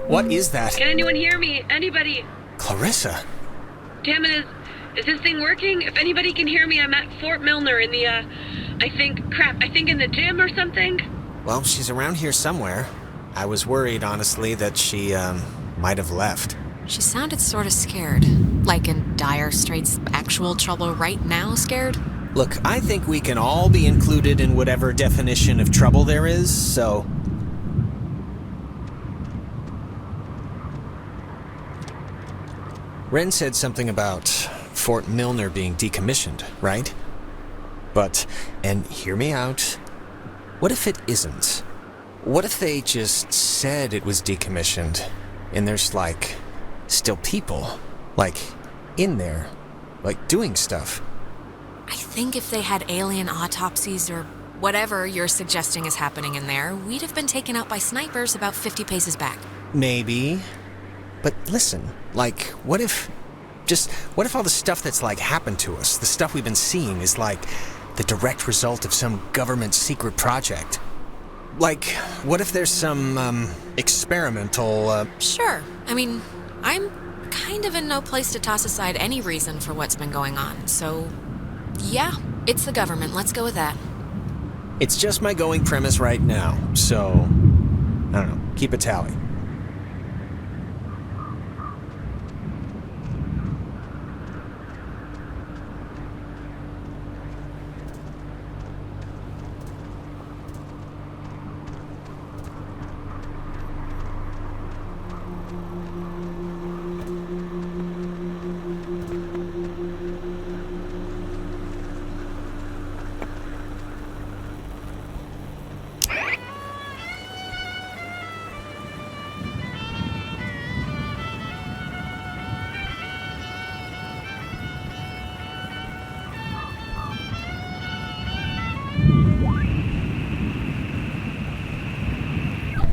What is that? Can anyone hear me? Anybody? Clarissa? Damn it, is this thing working? If anybody can hear me, I'm at Fort Milnner in the, I think in the gym or something? Well, she's around here somewhere. I was worried, honestly, that she, might have left. She sounded sort of scared. Like in dire straits, actual trouble right now scared? Look, I think we can all be included in whatever definition of trouble there is, so... Ren said something about Fort Milnner being decommissioned, right? But, and hear me out, what if it isn't? What if they just said it was decommissioned, and there's, like, still people, like, in there, like, doing stuff? I think if they had alien autopsies or whatever you're suggesting is happening in there, we'd have been taken out by snipers about 50 paces back. Maybe. But listen, like, what if all the stuff that's, like, happened to us, the stuff we've been seeing, is, like, the direct result of some government secret project? Like, what if there's some, experimental, Sure. I mean, I'm kind of in no place to toss aside any reason for what's been going on, so... yeah, it's the government. Let's go with that. It's just my going premise right now, so... I don't know, keep a tally.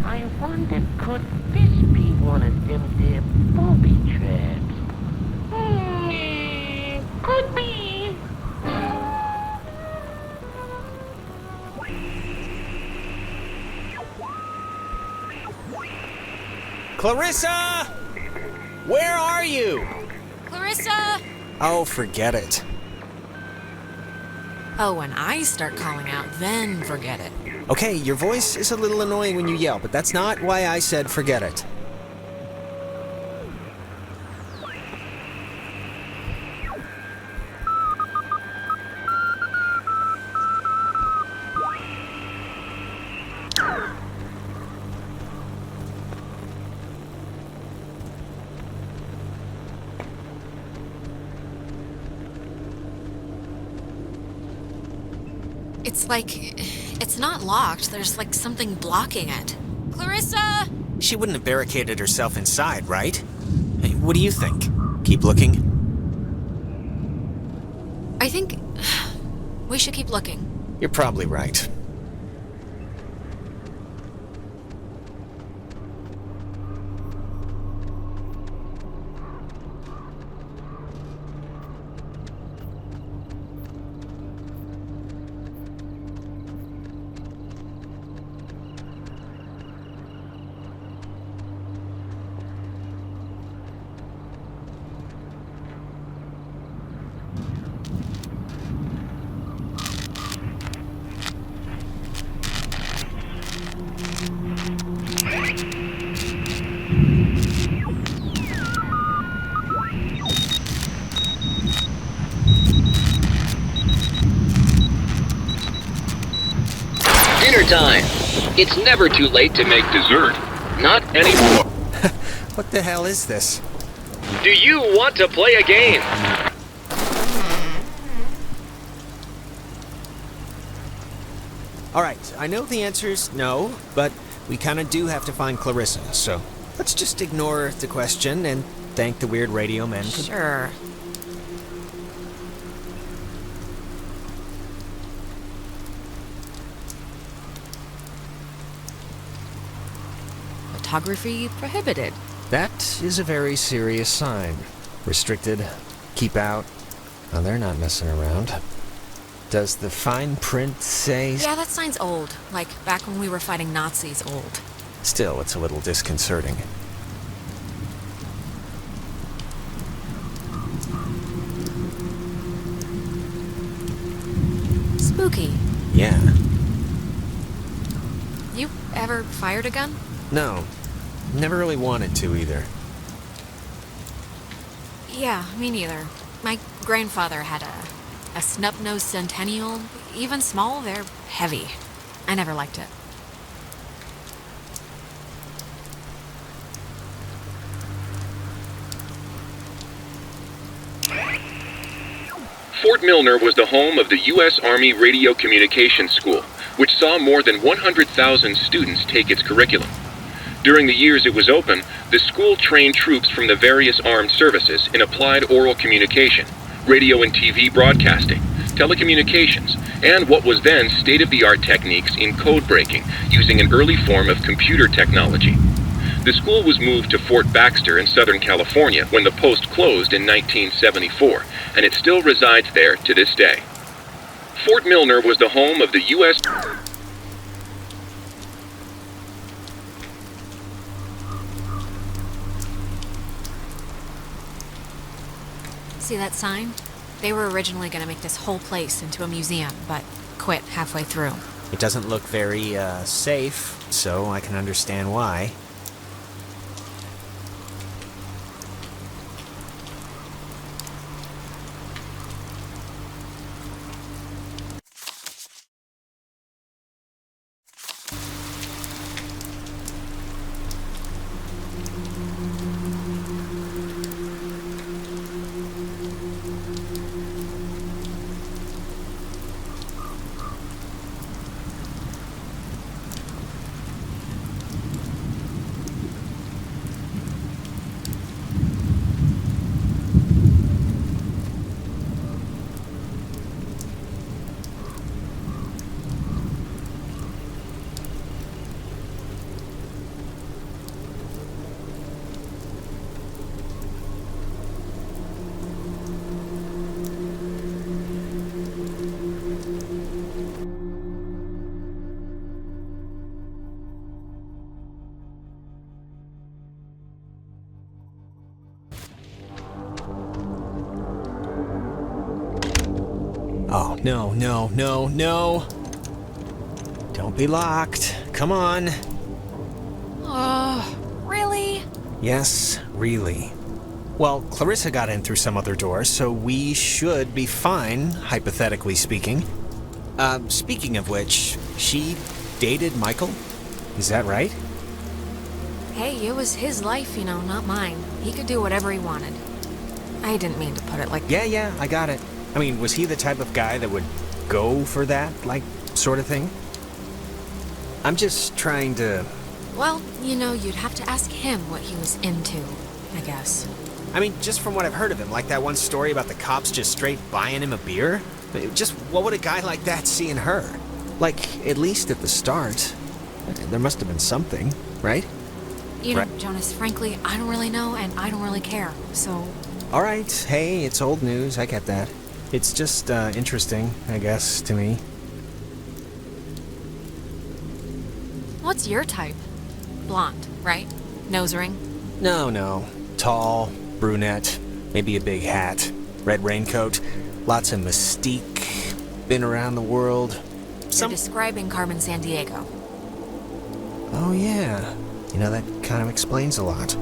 I wonder, could this be one of them there booby traps? Could be. Clarissa! Where are you? Clarissa! Oh, forget it. Oh, when I start calling out, then forget it. Okay, your voice is a little annoying when you yell, but that's not why I said forget it. It's not locked. There's like something blocking it. Clarissa! She wouldn't have barricaded herself inside, right? Hey, what do you think? Keep looking? I think we should keep looking. You're probably right. Dinner time! It's never too late to make dessert. Not anymore. What the hell is this? Do you want to play a game? Alright, I know the answer's no, but we kinda do have to find Clarissa, so let's just ignore the question and thank the weird radio man for... Sure. Photography prohibited. That is a very serious sign. Restricted, keep out. Oh, they're not messing around. Does the fine print say... Yeah, that sign's old. Like, back when we were fighting Nazis old. Still, it's a little disconcerting. Spooky. Yeah. You ever fired a gun? No. Never really wanted to either. Yeah, me neither. My grandfather had a snub-nosed centennial. Even small, they're heavy. I never liked it. Fort Milner was the home of the U.S. Army Radio Communications School, which saw more than 100,000 students take its curriculum. During the years it was open, the school trained troops from the various armed services in applied oral communication, radio and TV broadcasting, telecommunications, and what was then state-of-the-art techniques in code breaking using an early form of computer technology. The school was moved to Fort Baxter in Southern California when the post closed in 1974, and it still resides there to this day. Fort Milner was the home of the U.S. See that sign? They were originally going to make this whole place into a museum, but quit halfway through. It doesn't look very, safe, so I can understand why. Oh, no, no, no, no! Don't be locked. Come on. Oh, really? Yes, really. Well, Clarissa got in through some other door, so we should be fine, hypothetically speaking. Speaking of which, she dated Michael? Is that right? Hey, it was his life, you know, not mine. He could do whatever he wanted. I didn't mean to put it like that. Yeah, I got it. I mean, was he the type of guy that would go for that, like, sort of thing? I'm just trying to... Well, you know, you'd have to ask him what he was into, I guess. I mean, just from what I've heard of him, like that one story about the cops just straight buying him a beer? Just what would a guy like that see in her? Like, at least at the start. There must have been something, right? You know, Jonas, frankly, I don't really know, and I don't really care, so... All right, hey, it's old news, I get that. It's just, interesting, I guess, to me. What's your type? Blonde, right? Nose ring? No. Tall, brunette, maybe a big hat, red raincoat, lots of mystique, been around the world. You're describing Carmen Sandiego. Oh, yeah. You know, that kind of explains a lot.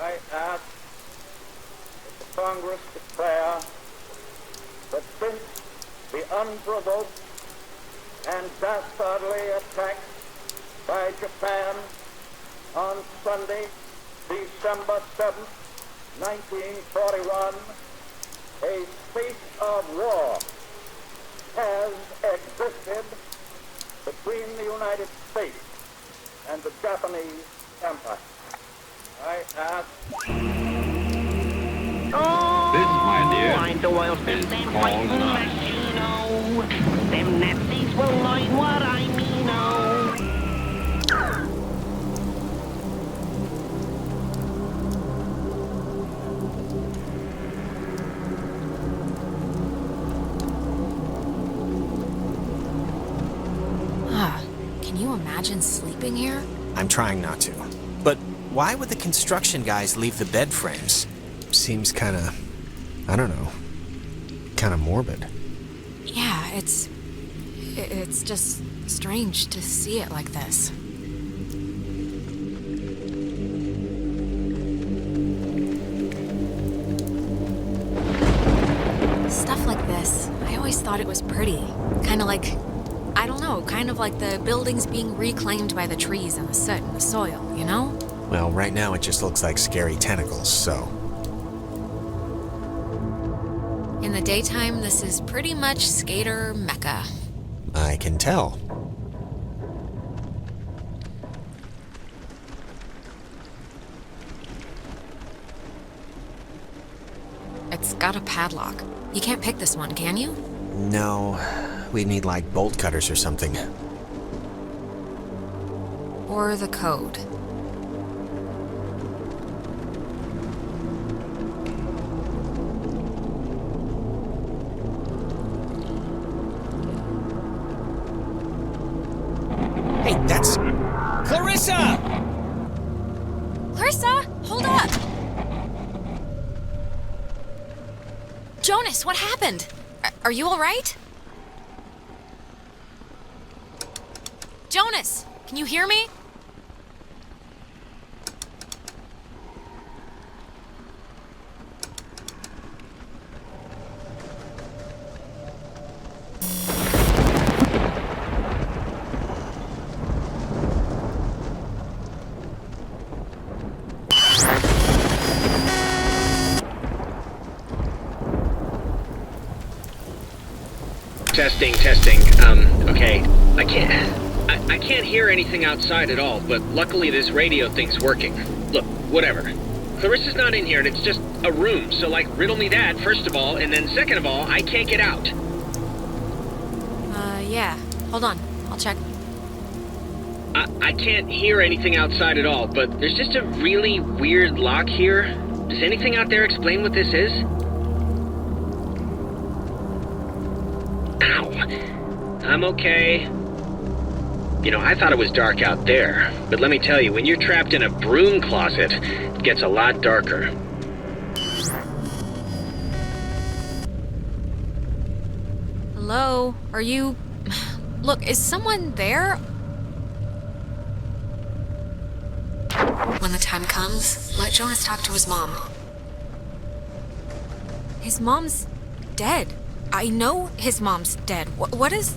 I ask that the Congress declare that since the unprovoked and dastardly attack by Japan on Sunday, December 7th, 1941, a state of war has existed between the United States and the Japanese Empire. I ask... This, my dear, is called an Them Nazis will learn what I mean, oh. Can you imagine sleeping here? I'm trying not to. But why would the construction guys leave the bed frames? Seems kinda, I don't know, kinda morbid. Yeah, it's just strange to see it like this. Stuff like this, I always thought it was pretty. Kinda like, I don't know, kind of like the buildings being reclaimed by the trees and the soot and the soil, you know? Well, right now it just looks like scary tentacles, so... In the daytime, this is pretty much skater mecca. I can tell. It's got a padlock. You can't pick this one, can you? No, we need like bolt cutters or something. Or the code. Hey, that's... Clarissa! Clarissa, hold up! Jonas, what happened? Are you all right? Jonas, can you hear me? Testing. Okay. I can't hear anything outside at all, but luckily this radio thing's working. Look, whatever. Clarissa's not in here, and it's just a room, so, like, riddle me that, first of all, and then second of all, I can't get out. Yeah. Hold on. I'll check. I can't hear anything outside at all, but there's just a really weird lock here. Does anything out there explain what this is? Ow. I'm okay. You know, I thought it was dark out there, but let me tell you, when you're trapped in a broom closet, it gets a lot darker. Hello? Are you... Look, is someone there? When the time comes, let Jonas talk to his mom. His mom's dead. I know his mom's dead. What is...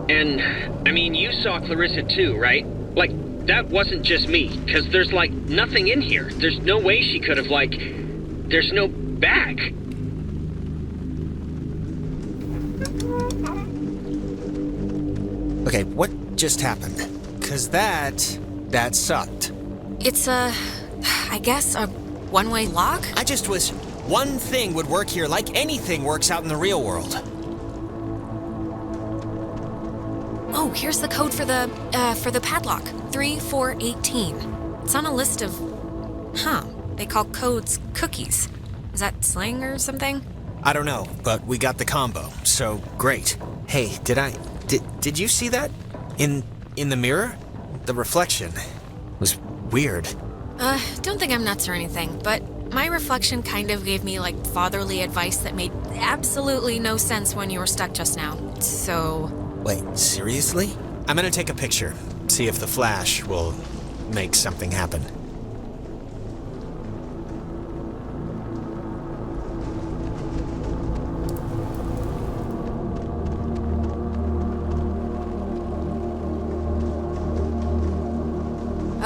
And, I mean, you saw Clarissa too, right? Like, that wasn't just me, because there's, like, nothing in here. There's no way she could have, like... There's no bag. Okay, what just happened? 'Cause that sucked. It's I guess a one-way lock? I just wish one thing would work here like anything works out in the real world. Oh, here's the code for the padlock. 3418. It's on a list of... Huh. They call codes cookies. Is that slang or something? I don't know, but we got the combo, so great. Hey, did you see that? In the mirror? The reflection was weird. Don't think I'm nuts or anything, but my reflection kind of gave me, like, fatherly advice that made absolutely no sense when you were stuck just now. So... Wait, seriously? I'm gonna take a picture, see if the flash will make something happen.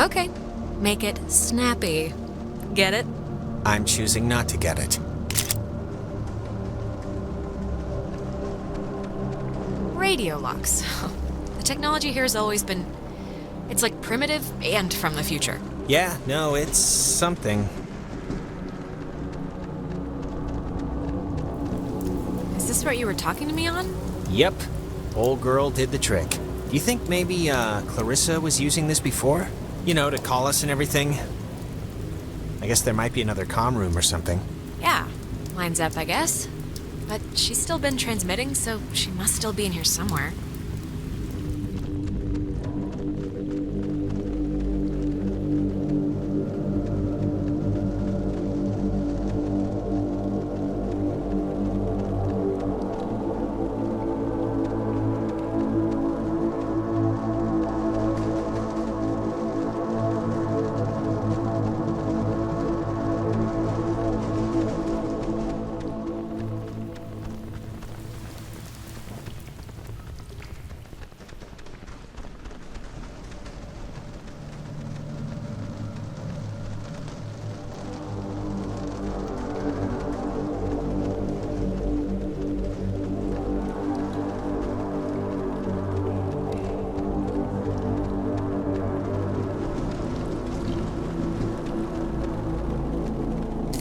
Okay. Make it snappy. Get it? I'm choosing not to get it. Radio locks. The technology here has always been... It's like primitive and from the future. Yeah, no, it's something. this what you were talking to me on? Yep. Old girl did the trick. Do you think maybe, Clarissa was using this before? You know, to call us and everything? I guess there might be another comm room or something. Yeah, lines up, I guess. But she's still been transmitting, so she must still be in here somewhere.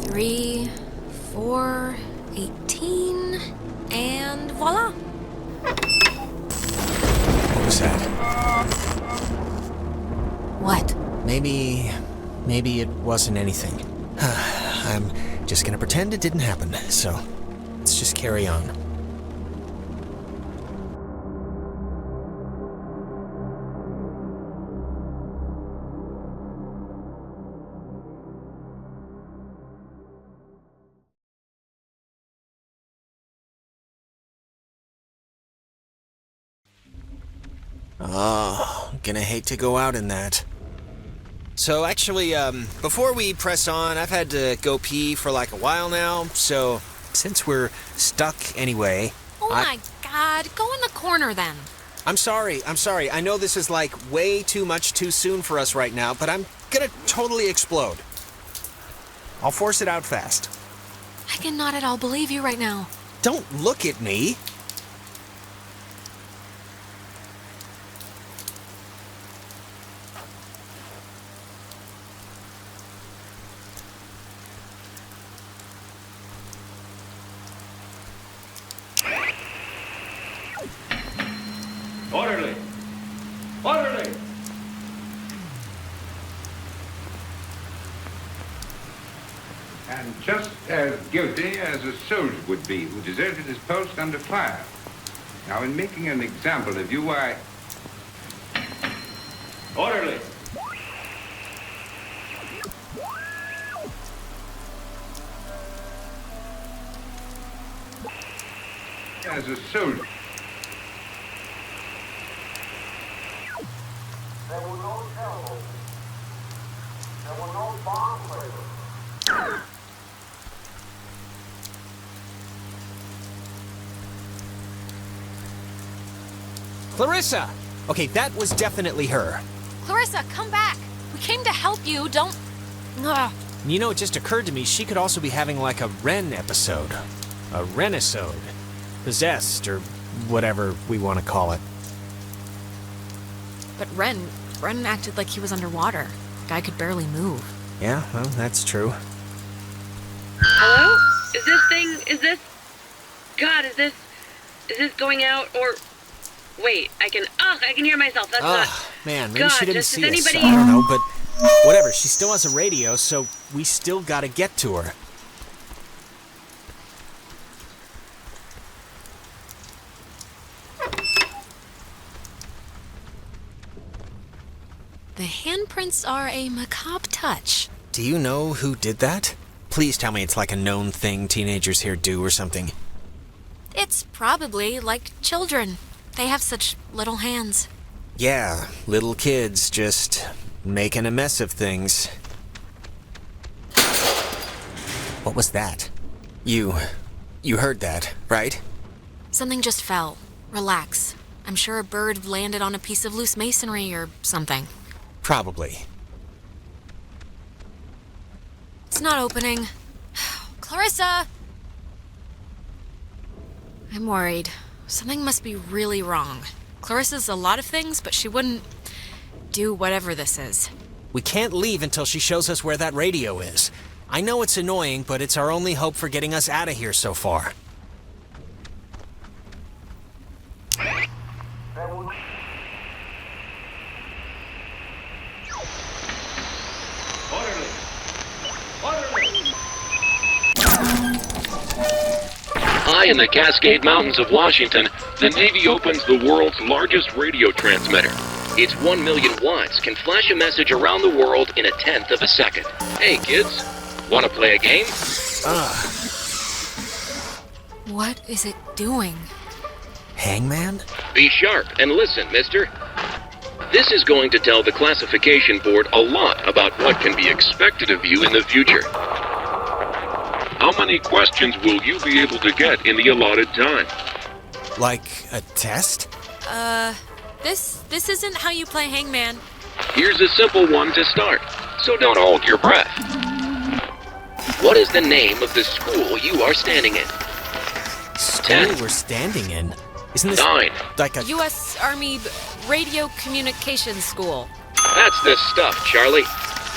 Three, 4, 18, and voila! What was that? What? Maybe it wasn't anything. I'm just gonna pretend it didn't happen, so let's just carry on. Oh, gonna hate to go out in that. So actually, before we press on, I've had to go pee for like a while now, so since we're stuck anyway... Oh my god, go in the corner then. I'm sorry. I know this is like way too much too soon for us right now, but I'm gonna totally explode. I'll force it out fast. I cannot at all believe you right now. Don't look at me. Orderly! Orderly! And just as guilty as a soldier would be who deserted his post under fire. Now, in making an example of you, I... Orderly! As a soldier... There were no shells. There were no bomb lasers. Clarissa! Okay, that was definitely her. Clarissa, come back! We came to help you, don't... Ugh. You know, it just occurred to me she could also be having like a Ren episode. A Renisode. Possessed, or whatever we want to call it. But Ren acted like he was underwater. The guy could barely move. Yeah, well, that's true. Hello? Is this going out, or... Wait, I can hear myself, that's not... Man, maybe God, she didn't just see is us. anybody... I don't know, but whatever, she still has a radio, so we still gotta get to her. The handprints are a macabre touch. Do you know who did that? Please tell me it's like a known thing teenagers here do or something. It's probably like children. They have such little hands. Yeah, little kids just making a mess of things. What was that? You heard that, right? Something just fell. Relax. I'm sure a bird landed on a piece of loose masonry or something. Probably. It's not opening. Clarissa! I'm worried. Something must be really wrong. Clarissa's a lot of things, but she wouldn't do whatever this is. We can't leave until she shows us where that radio is. I know it's annoying, but it's our only hope for getting us out of here so far. High in the Cascade Mountains of Washington, the Navy opens the world's largest radio transmitter. Its 1 million watts can flash a message around the world in a tenth of a second. Hey kids, wanna play a game? What is it doing? Hangman? Be sharp and listen, mister. This is going to tell the classification board a lot about what can be expected of you in the future. How many questions will you be able to get in the allotted time? Like a test? This isn't how you play Hangman. Here's a simple one to start, so don't hold your breath. What is the name of the school you are standing in? School we're standing in? Isn't this 9. like a... U.S. Army Radio Communications School. That's the stuff, Charlie.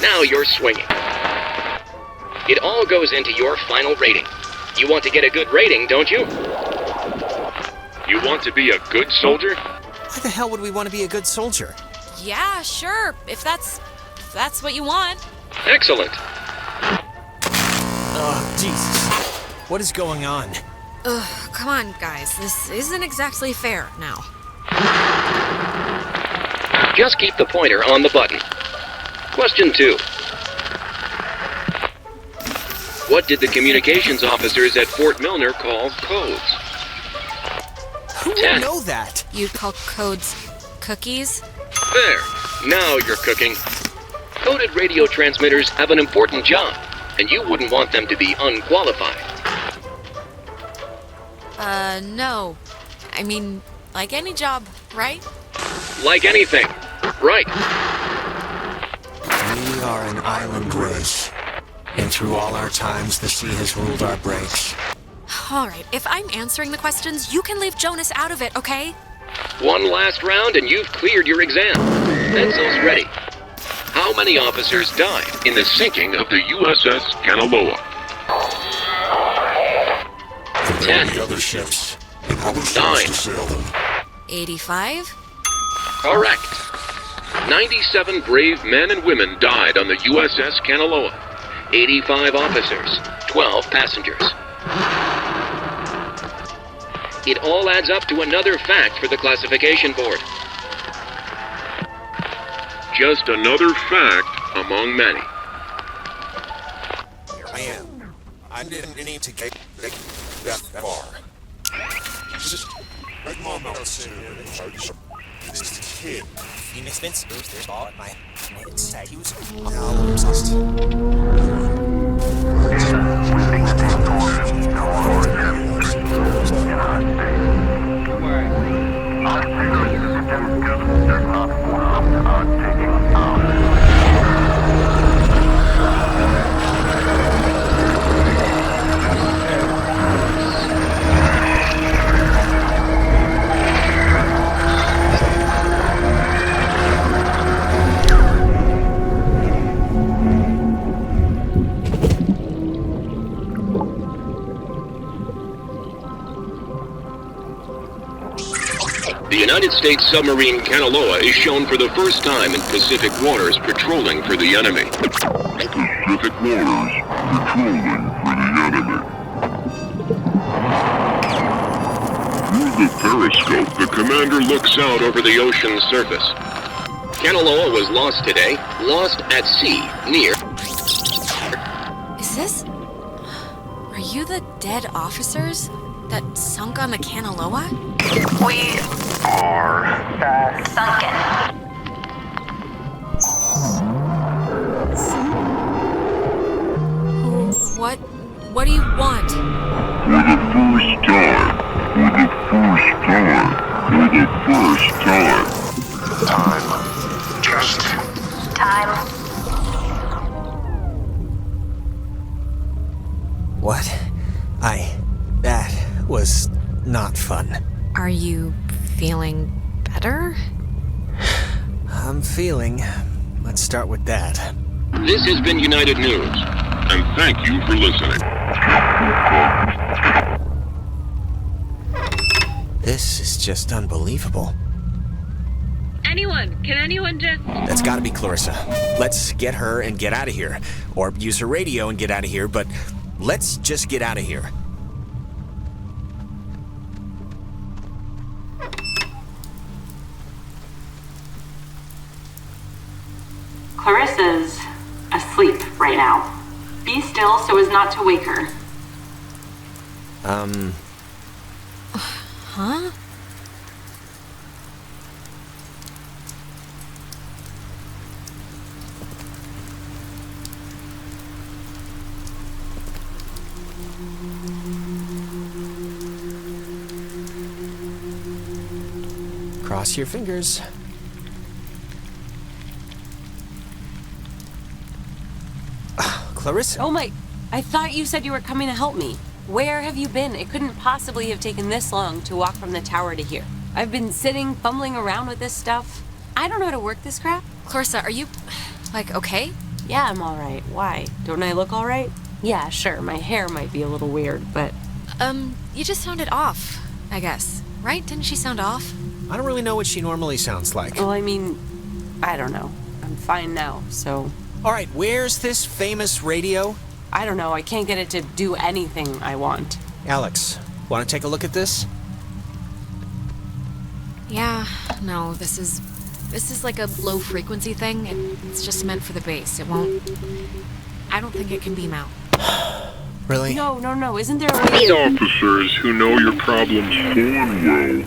Now you're swinging. It all goes into your final rating. You want to get a good rating, don't you? You want to be a good soldier? Why the hell would we want to be a good soldier? Yeah, sure. If that's what you want. Excellent. Oh, Jesus. What is going on? Ugh, come on, guys. This isn't exactly fair now. Just keep the pointer on the button. Question 2. What did the communications officers at Fort Milner call codes? Who 10. would know that? You'd call codes cookies? There. Now you're cooking. Coded radio transmitters have an important job, and you wouldn't want them to be unqualified. No. I mean, like any job, right? Like anything. Right. We are an island race, and through all our times, the sea has ruled our breaks. All right, if I'm answering the questions, you can leave Jonas out of it, okay? One last round and you've cleared your exam. Pencils ready. How many officers died in the sinking of the USS Kanaloa? 10. The other ships. 9. 85? Correct. 97 brave men and women died on the USS Kanaloa. 85 officers, 12 passengers. It all adds up to another fact for the classification board. Just another fact among many. Here I am. I didn't need to get that far. Just like Mom said, this kid. Phoenix Vince moves their ball at my head. He was The United States submarine Kanaloa is shown for the first time in Pacific waters patrolling for the enemy. Pacific waters patrolling for the enemy. Through the periscope, the commander looks out over the ocean's surface. Kanaloa was lost today, lost at sea, near... Is this... Are you the dead officers that sunk on the Kanaloa? We are sunken. What do you want? For the first time. Time. Just Time. What? That was not fun. Are you feeling better? I'm feeling. Let's start with that. This has been United News, and thank you for listening. This is just unbelievable. Can anyone just... That's gotta be Clarissa. Let's get her and get out of here. Or use her radio and get out of here, but let's just get out of here. right now. Be still so as not to wake her. Huh? Cross your fingers. Clarissa. Oh my, I thought you said you were coming to help me. Where have you been? It couldn't possibly have taken this long to walk from the tower to here. I've been sitting, fumbling around with this stuff. I don't know how to work this crap. Clarissa, are you, like, okay? Yeah, I'm alright. Why? Don't I look alright? Yeah, sure, my hair might be a little weird, but... You just sounded off, I guess. Right? Didn't she sound off? I don't really know what she normally sounds like. Well, I mean, I don't know. I'm fine now, so... All right, where's this famous radio? I don't know, I can't get it to do anything I want. Alex, want to take a look at this? Yeah, no, this is like a low frequency thing. It's just meant for the bass. It won't... I don't think it can beam out. Really? No, isn't there a way... Officers who know your problems full and well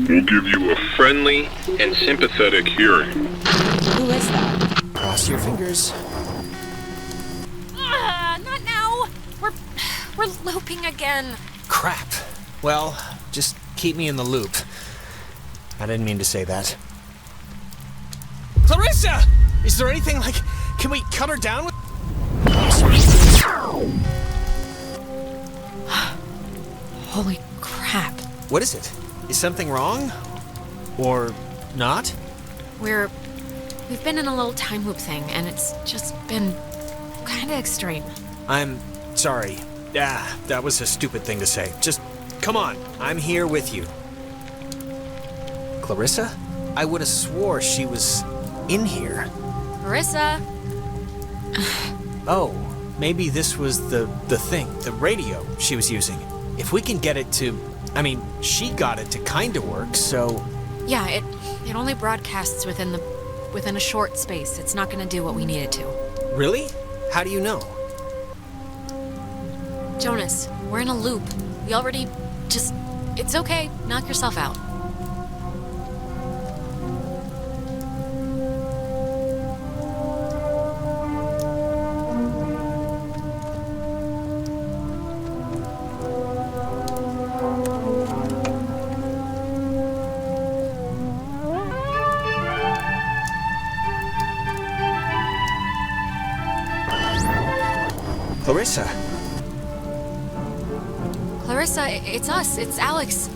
will give you a friendly and sympathetic hearing. Who is that? Cross your fingers. Not now! We're looping again. Crap. Well, just keep me in the loop. I didn't mean to say that. Clarissa! Is there anything like... Can we cut her down with... Holy crap. What is it? Is something wrong? Or not? We've been in a little time loop thing, and it's just been kind of extreme. I'm sorry. That was a stupid thing to say. Just, come on. I'm here with you. Clarissa? I would have swore she was in here. Clarissa! Oh, maybe this was the thing, the radio she was using. If we can get it to... I mean, she got it to kind of work, so... Yeah, it only broadcasts within a short space. It's not gonna do what we need it to. Really? How do you know? Jonas, we're in a loop. We already just... It's okay. Knock yourself out. Clarissa. Clarissa, it's us. It's Alex.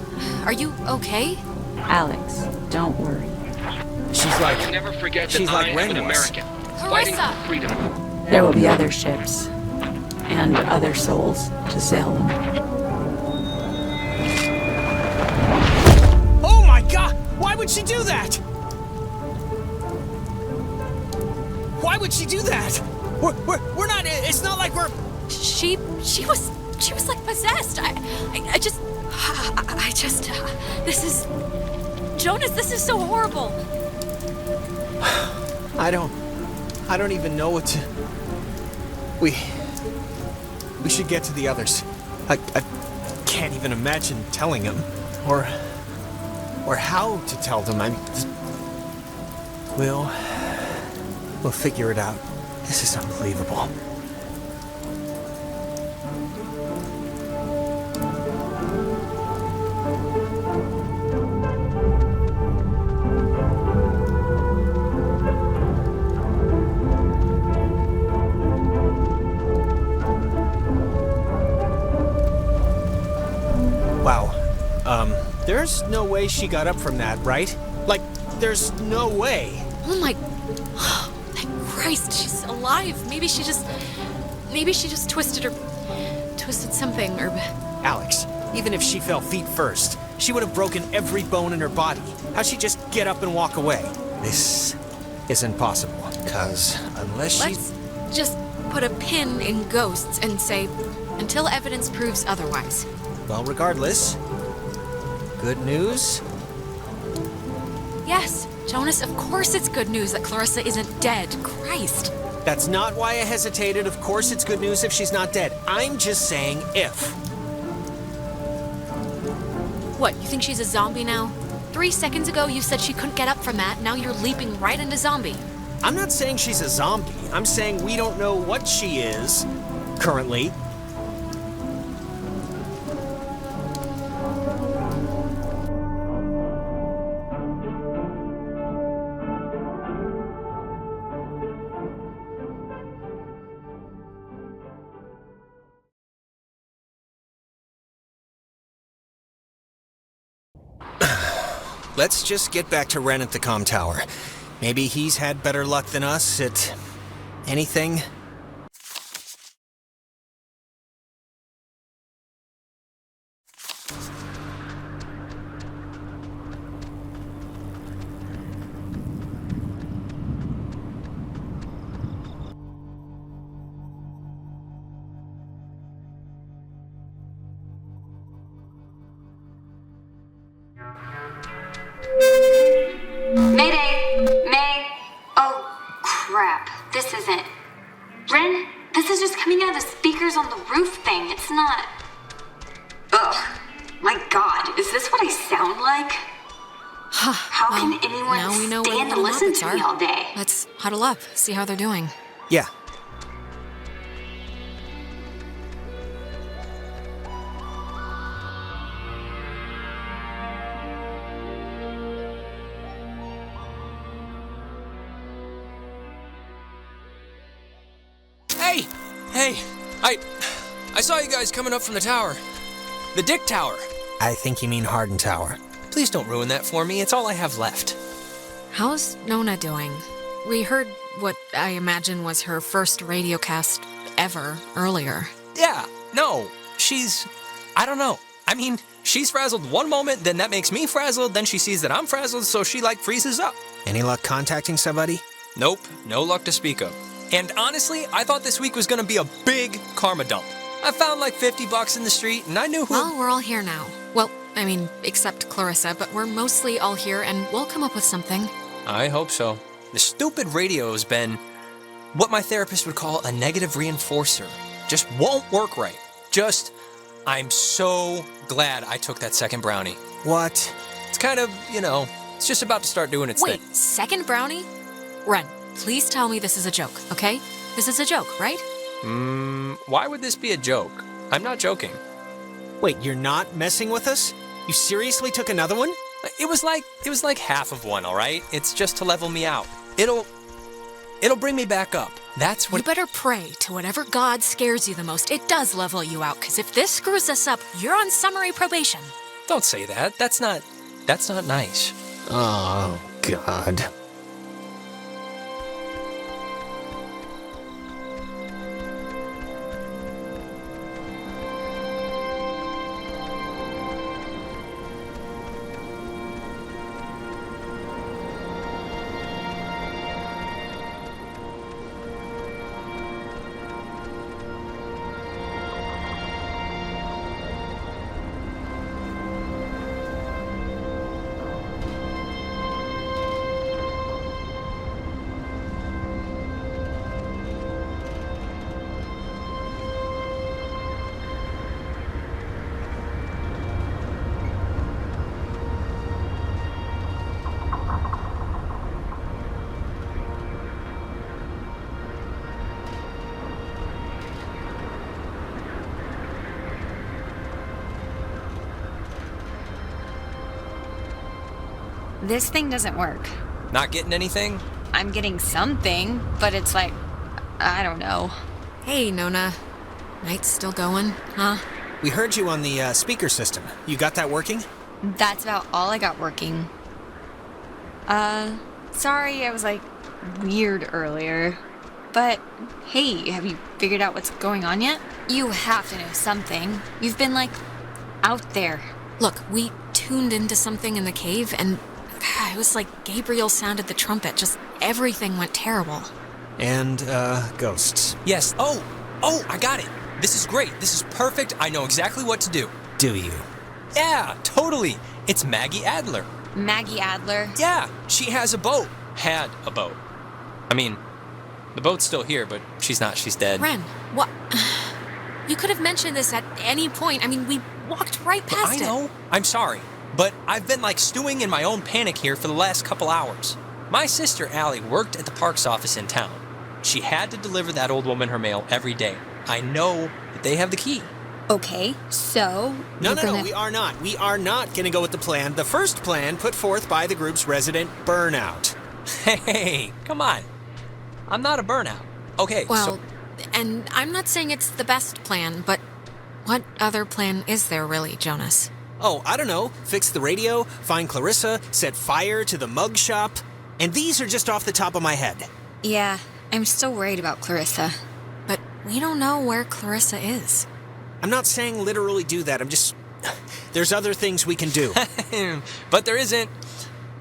Are you okay? Alex, don't worry. She's like... Never forget that she's like I am an Ren was. American. Fighting Clarissa! for freedom. There will be other ships and other souls to sail them. Oh my god! Why would she do that? Why would she do that? We're not... It's not like we're... She was like possessed. I just, this is... Jonas, this is so horrible. I don't even know what to... We should get to the others. I can't even imagine telling them. Or how to tell them. We'll figure it out. This is unbelievable. Wow. There's no way she got up from that, right? Like, there's no way. Oh my... Thank Christ, she's alive. Maybe she just twisted something, or... Alex, even if she fell feet first, she would have broken every bone in her body. How'd she just get up and walk away? This isn't possible, because unless she... Let's just put a pin in ghosts and say, until evidence proves otherwise. Well, regardless, good news? Yes, Jonas, of course it's good news that Clarissa isn't dead. Christ. That's not why I hesitated. Of course it's good news if she's not dead. I'm just saying if. What, you think she's a zombie now? 3 seconds ago you said she couldn't get up from that, now you're leaping right into zombie. I'm not saying she's a zombie. I'm saying we don't know what she is currently. Let's just get back to Ren at the comm tower. Maybe he's had better luck than us at anything. Mayday! May! Oh, crap. This isn't... Ren, this is just coming out of the speakers on the roof thing. It's not... Ugh. My god, is this what I sound like? How can anyone now we know stand where to the listen Muppets to are. me all day? Let's huddle up, see how they're doing. Yeah. Hey, I saw you guys coming up from the tower. The Dick Tower. I think you mean Harden Tower. Please don't ruin that for me. It's all I have left. How's Nona doing? We heard what I imagine was her first radio cast ever earlier. Yeah, no, I don't know. I mean, she's frazzled one moment, then that makes me frazzled, then she sees that I'm frazzled, so she freezes up. Any luck contacting somebody? Nope, no luck to speak of. And honestly, I thought this week was gonna be a big karma dump. I found $50 in the street, and I knew who... Well, we're all here now. Well, I mean, except Clarissa, but we're mostly all here, and we'll come up with something. I hope so. The stupid radio has been what my therapist would call a negative reinforcer. Just won't work right. I'm so glad I took that second brownie. What? It's kind of, it's just about to start doing its thing. Wait, second brownie? Ren, please tell me this is a joke, okay? This is a joke, right? Why would this be a joke? I'm not joking. Wait, you're not messing with us? You seriously took another one? It was like half of one, all right? It's just to level me out. It'll bring me back up. That's what... You better pray to whatever god scares you the most. It does level you out, because if this screws us up, you're on summary probation. Don't say that. That's not nice. Oh, God. This thing doesn't work. Not getting anything? I'm getting something, but it's I don't know. Hey, Nona. Night's still going, huh? We heard you on the speaker system. You got that working? That's about all I got working. Sorry I was weird earlier. But, hey, have you figured out what's going on yet? You have to know something. You've been, out there. Look, we tuned into something in the cave, and it was like Gabriel sounded the trumpet. Just everything went terrible. And, ghosts. Yes. Oh, I got it. This is great. This is perfect. I know exactly what to do. Do you? Yeah, totally. It's Maggie Adler. Maggie Adler? Yeah, she has a boat. Had a boat. I mean, The boat's still here, but she's not. She's dead. Ren, what? You could have mentioned this at any point. I mean, we walked right past it. I know. I'm sorry. But I've been like stewing in my own panic here for the last couple hours. My sister Allie worked at the parks office in town. She had to deliver that old woman her mail every day. I know that they have the key. Okay, so... No, we are not. We are not going to go with the plan. The first plan put forth by the group's resident burnout. Hey, come on. I'm not a burnout. Okay, well, and I'm not saying it's the best plan, but what other plan is there really, Jonas? Oh, I don't know. Fix the radio, find Clarissa, set fire to the mug shop. And these are just off the top of my head. Yeah, I'm still worried about Clarissa. But we don't know where Clarissa is. I'm not saying literally do that. I'm just... There's other things we can do. But there isn't.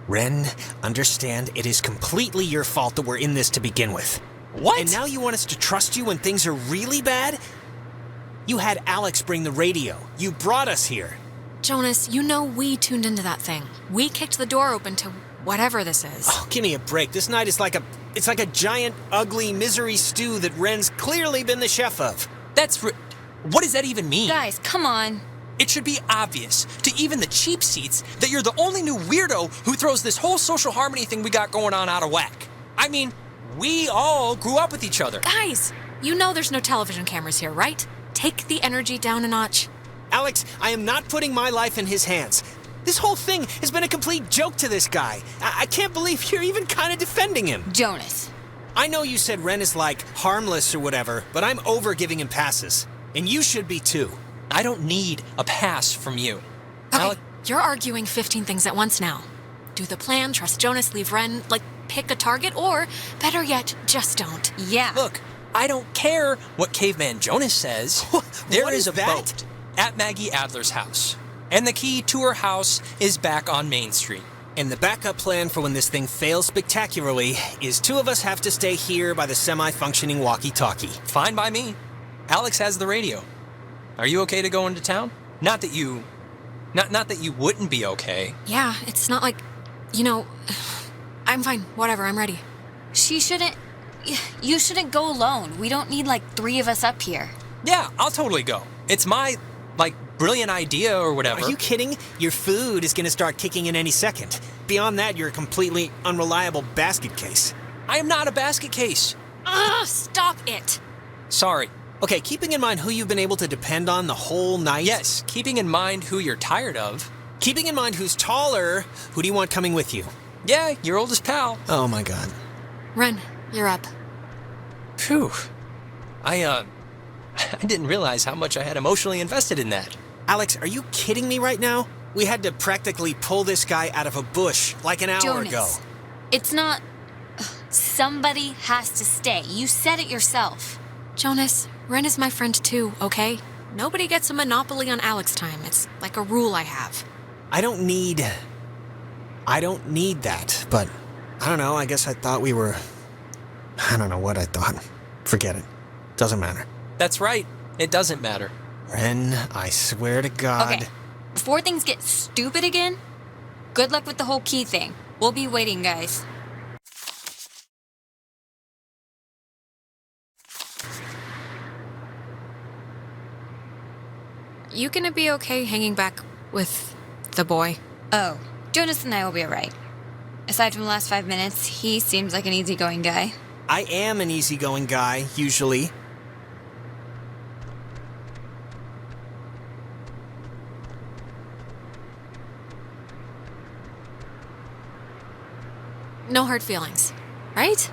Ren, understand it is completely your fault that we're in this to begin with. What? And now you want us to trust you when things are really bad? You had Alex bring the radio. You brought us here. Jonas, you know we tuned into that thing. We kicked the door open to whatever this is. Oh, give me a break. This night is like a... It's like a giant, ugly misery stew that Ren's clearly been the chef of. What does that even mean? Guys, come on. It should be obvious to even the cheap seats that you're the only new weirdo who throws this whole social harmony thing we got going on out of whack. I mean, we all grew up with each other. Guys, you know there's no television cameras here, right? Take the energy down a notch. Alex, I am not putting my life in his hands. This whole thing has been a complete joke to this guy. I can't believe you're even kind of defending him. Jonas. I know you said Ren is like harmless or whatever, but I'm over giving him passes. And you should be too. I don't need a pass from you. Okay, you're arguing 15 things at once now. Do the plan, trust Jonas, leave Ren, pick a target, or, better yet, just don't. Yeah. Look, I don't care what Caveman Jonas says. There is a boat at Maggie Adler's house. And the key to her house is back on Main Street. And the backup plan for when this thing fails spectacularly is two of us have to stay here by the semi-functioning walkie-talkie. Fine by me. Alex has the radio. Are you okay to go into town? Not that you wouldn't be okay. Yeah, it's not like, I'm fine. Whatever, I'm ready. You shouldn't go alone. We don't need 3 of us up here. Yeah, I'll totally go. It's my, brilliant idea or whatever. Are you kidding? Your food is gonna start kicking in any second. Beyond that, you're a completely unreliable basket case. I am not a basket case. Ugh, stop it. Sorry. Okay, keeping in mind who you've been able to depend on the whole night. Yes, keeping in mind who you're tired of. Keeping in mind who's taller, who do you want coming with you? Yeah, your oldest pal. Oh my god. Ren, you're up. Phew. I didn't realize how much I had emotionally invested in that. Alex, are you kidding me right now? We had to practically pull this guy out of a bush an hour ago. It's not... Somebody has to stay. You said it yourself. Jonas, Ren is my friend too, okay? Nobody gets a monopoly on Alex time. It's like a rule I have. I don't need that, but I don't know, I guess I thought we were... I don't know what I thought. Forget it. Doesn't matter. That's right. It doesn't matter. Ren, I swear to God... Okay, before things get stupid again, good luck with the whole key thing. We'll be waiting, guys. You gonna be okay hanging back with the boy? Oh, Jonas and I will be alright. Aside from the last 5 minutes, he seems like an easygoing guy. I am an easygoing guy, usually. No hard feelings, right?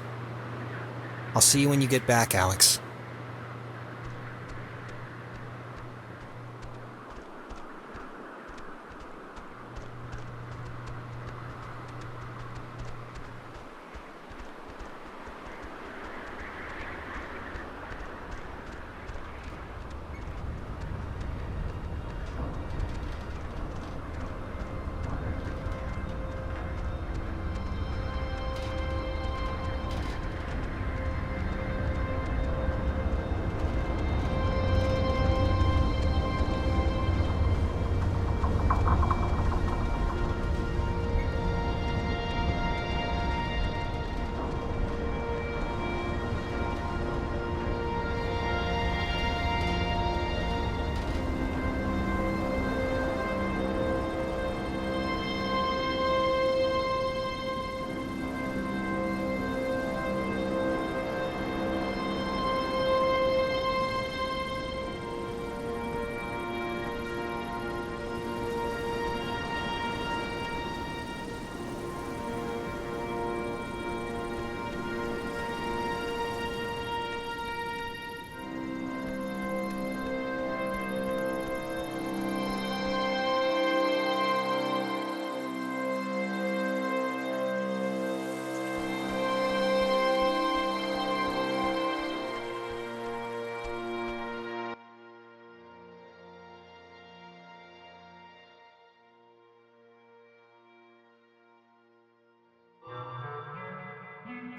I'll see you when you get back, Alex.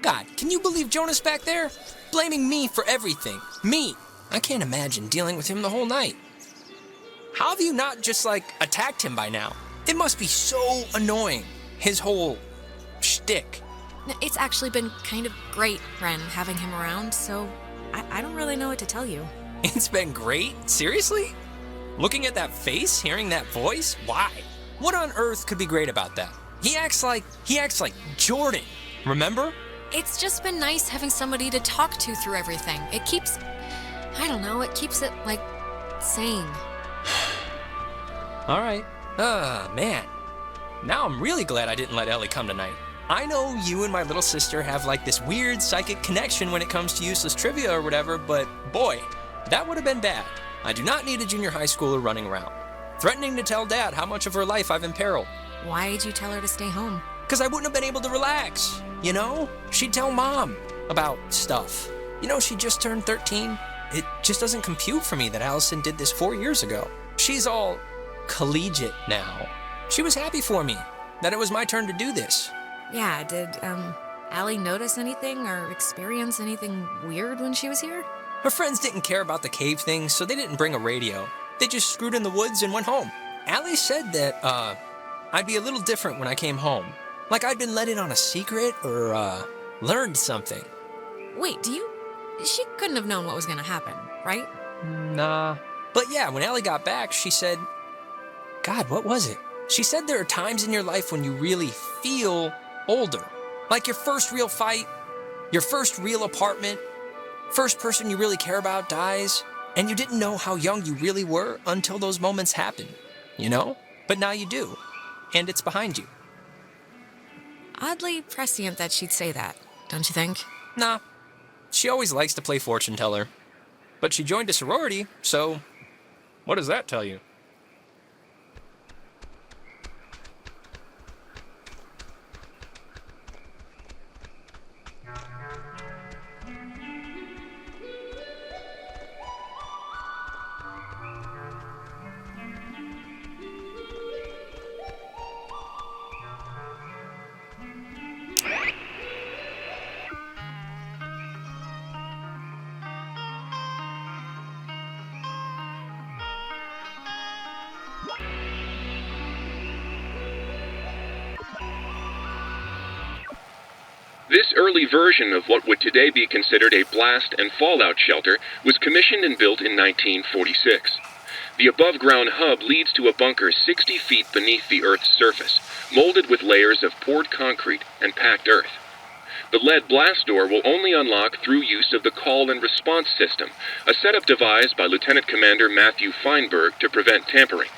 God, can you believe Jonas back there? Blaming me for everything. Me! I can't imagine dealing with him the whole night. How have you not just, attacked him by now? It must be so annoying. His whole shtick. It's actually been kind of great, Ren, having him around, so I don't really know what to tell you. It's been great? Seriously? Looking at that face, hearing that voice? Why? What on earth could be great about that? He acts like Jordan, remember? It's just been nice having somebody to talk to through everything. It keeps it, sane. All right. Man. Now I'm really glad I didn't let Ellie come tonight. I know you and my little sister have this weird psychic connection when it comes to useless trivia or whatever, but boy, that would have been bad. I do not need a junior high schooler running around, threatening to tell Dad how much of her life I've imperiled. Why'd you tell her to stay home? Because I wouldn't have been able to relax, you know? She'd tell Mom about stuff. You know, she just turned 13. It just doesn't compute for me that Allison did this 4 years ago. She's all collegiate now. She was happy for me, that it was my turn to do this. Yeah, did, Allie notice anything or experience anything weird when she was here? Her friends didn't care about the cave thing, so they didn't bring a radio. They just screwed in the woods and went home. Allie said that, I'd be a little different when I came home. Like I'd been let in on a secret or, learned something. Wait, she couldn't have known what was gonna happen, right? Nah. But yeah, when Allie got back, she said, God, what was it? She said there are times in your life when you really feel older. Like your first real fight, your first real apartment, first person you really care about dies, and you didn't know how young you really were until those moments happened, you know? But now you do, and it's behind you. Oddly prescient that she'd say that, don't you think? Nah, she always likes to play fortune teller. But she joined a sorority, so what does that tell you? This early version of what would today be considered a blast and fallout shelter was commissioned and built in 1946. The above-ground hub leads to a bunker 60 feet beneath the Earth's surface, molded with layers of poured concrete and packed earth. The lead blast door will only unlock through use of the call and response system, a setup devised by Lieutenant Commander Matthew Feinberg to prevent tampering.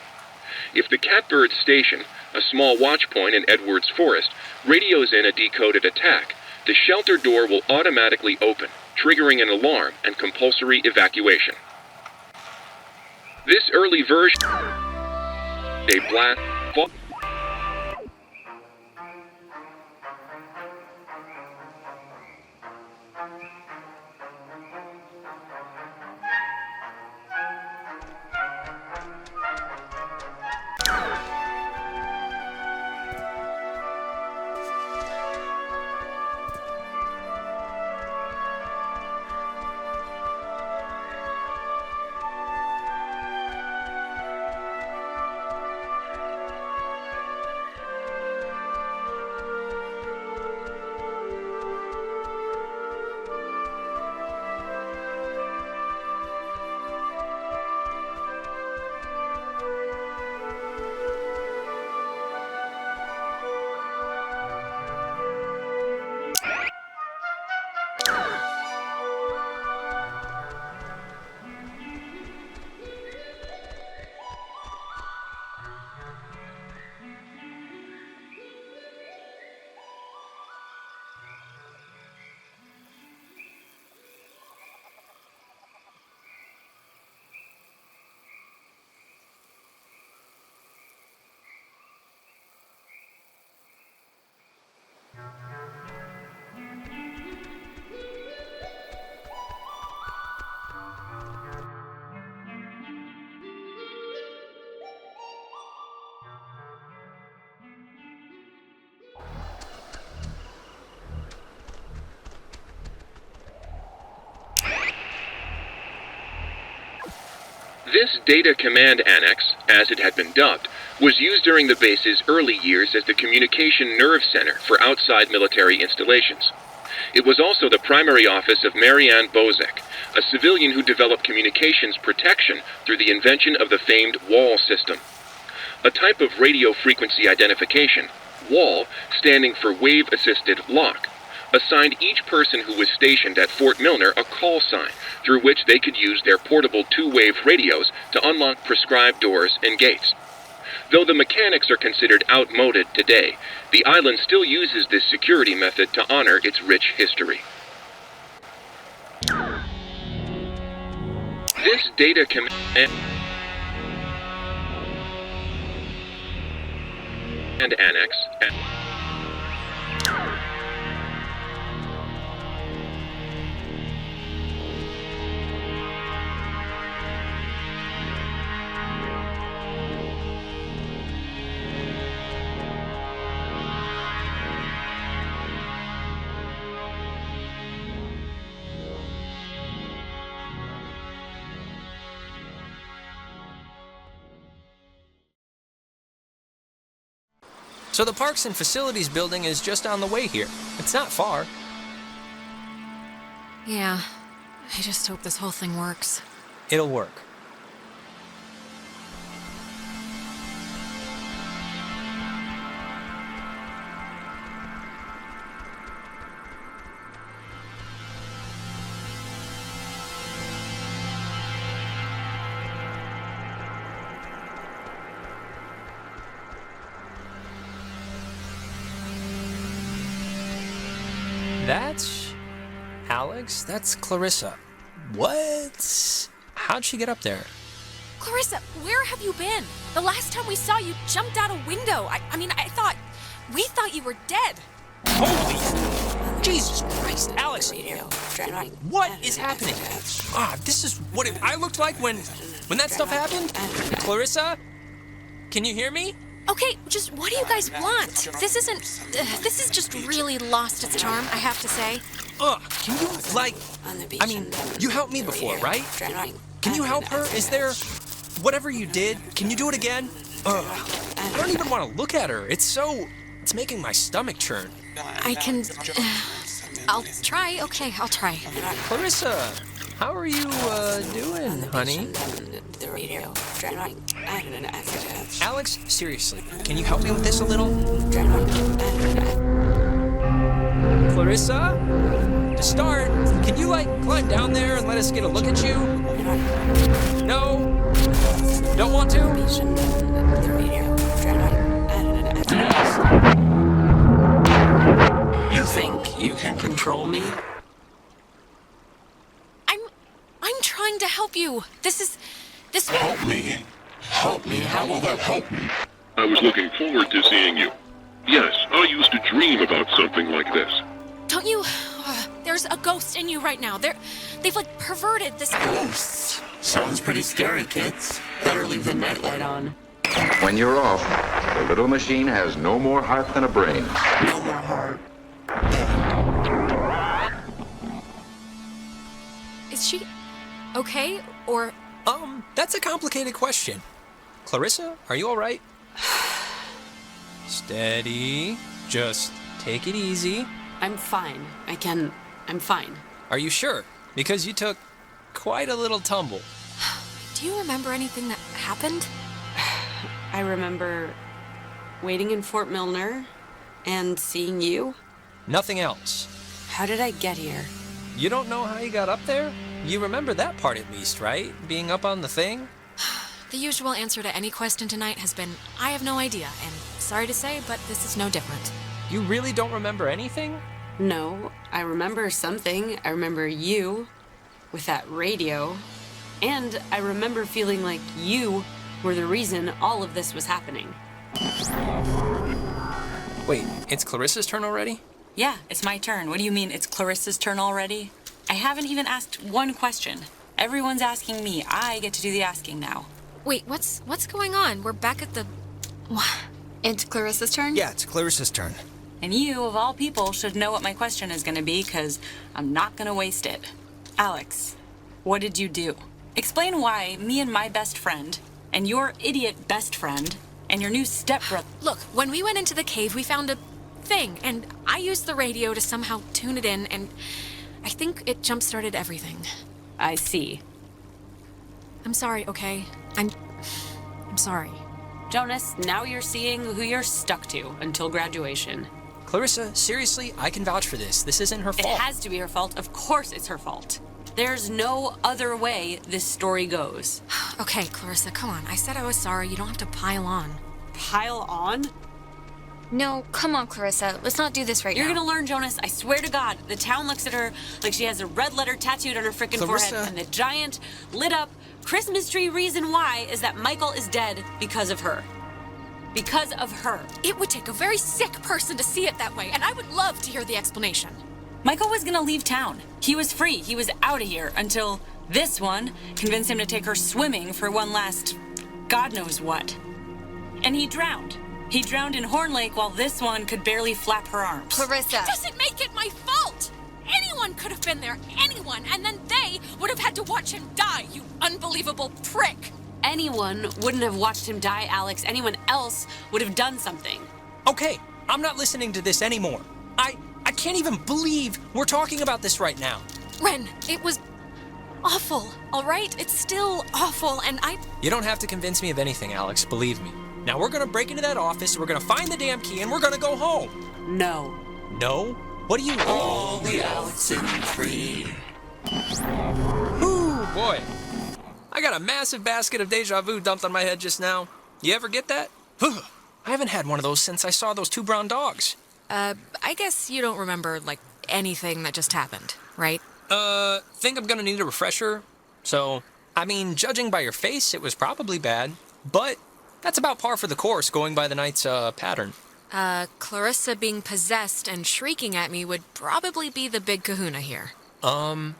If the Catbird Station, a small watch point in Edwards Forest, radios in a decoded attack, the shelter door will automatically open, triggering an alarm and compulsory evacuation. This early version a blast This Data Command Annex, as it had been dubbed, was used during the base's early years as the communication nerve center for outside military installations. It was also the primary office of Marianne Bozek, a civilian who developed communications protection through the invention of the famed WAL system. A type of radio frequency identification, WAL, standing for Wave-Assisted Lock, assigned each person who was stationed at Fort Milner a call sign through which they could use their portable two-wave radios to unlock prescribed doors and gates. Though the mechanics are considered outmoded today, the island still uses this security method to honor its rich history. This Data Command Annex. So the Parks and Facilities building is just on the way here. It's not far. Yeah, I just hope this whole thing works. It'll work. That's Alex. That's Clarissa. What? How'd she get up there? Clarissa, where have you been? The last time we saw you jumped out a window. We thought you were dead. Holy Jesus Christ, Alex! What is happening? This is what I looked like when that stuff happened? Clarissa? Can you hear me? Okay, just what do you guys want? This is just really lost its charm, I have to say. Can you, you helped me before, right? Can you help her? Is there, whatever you did, can you do it again? I don't even want to look at her. It's making my stomach churn. I'll try. Okay, I'll try. Clarissa, how are you, doing, honey? Alex, seriously, can you help me with this a little? Clarissa? To start, can you, climb down there and let us get a look at you? No? Don't want to? You think you can control me? I'm trying to help you. This will... Help me. Help me. How will that help me? I was looking forward to seeing you. Yes, I used to dream about something like this. Don't you... there's a ghost in you right now. They've perverted this... Ghosts? Sounds pretty scary, kids. Better leave the nightlight on. When you're off, the little machine has no more heart than a brain. No more heart. Is she okay, or... That's a complicated question. Clarissa, are you all right? Steady. Just take it easy. I'm fine. I'm fine. Are you sure? Because you took quite a little tumble. Do you remember anything that happened? I remember waiting in Fort Milner and seeing you. Nothing else. How did I get here? You don't know how you got up there? You remember that part at least, right? Being up on the thing? The usual answer to any question tonight has been, I have no idea, and sorry to say, but this is no different. You really don't remember anything? No, I remember something. I remember you with that radio. And I remember feeling like you were the reason all of this was happening. Wait, it's Clarissa's turn already? Yeah, it's my turn. What do you mean it's Clarissa's turn already? I haven't even asked one question. Everyone's asking me. I get to do the asking now. Wait, what's going on? We're back at the... It's Clarissa's turn? Yeah, it's Clarissa's turn. And you, of all people, should know what my question is going to be, because I'm not going to waste it. Alex, what did you do? Explain why me and my best friend, and your idiot best friend, and your new stepbrother... Look, when we went into the cave, we found a thing, and I used the radio to somehow tune it in, and I think it jump-started everything. I see. I'm sorry, okay? I'm sorry. Jonas, now you're seeing who you're stuck to until graduation. Clarissa, seriously, I can vouch for this. This isn't her fault. It has to be her fault. Of course it's her fault. There's no other way this story goes. Okay, Clarissa, come on. I said I was sorry. You don't have to pile on. Pile on? No, come on, Clarissa. Let's not do this right You're now. gonna learn, Jonas. I swear to God. The town looks at her like she has a red letter tattooed on her frickin' forehead. And the giant, lit up, Christmas tree reason why is that Michael is dead because of her. Because of her. It would take a very sick person to see it that way, and I would love to hear the explanation. Michael was gonna leave town. He was free. He was out of here until this one convinced him to take her swimming for one last God knows what. And he drowned. He drowned in Horn Lake while this one could barely flap her arms. Clarissa. It doesn't make it my fault! Anyone could have been there, anyone, and then they would have had to watch him die, you unbelievable prick! Anyone wouldn't have watched him die, Alex. Anyone else would have done something. Okay, I'm not listening to this anymore. I can't even believe we're talking about this right now. Ren, it was awful, all right? It's still awful, and You don't have to convince me of anything, Alex, believe me. Now we're gonna break into that office, we're gonna find the damn key, and we're gonna go home. No. No? What do you... All the Oxenfree. Ooh, boy. I got a massive basket of deja vu dumped on my head just now. You ever get that? I haven't had one of those since I saw those two brown dogs. I guess you don't remember, like, anything that just happened, right? Think I'm gonna need a refresher. So, I mean, judging by your face, it was probably bad. But that's about par for the course, going by the night's, pattern. Clarissa being possessed and shrieking at me would probably be the big kahuna here. I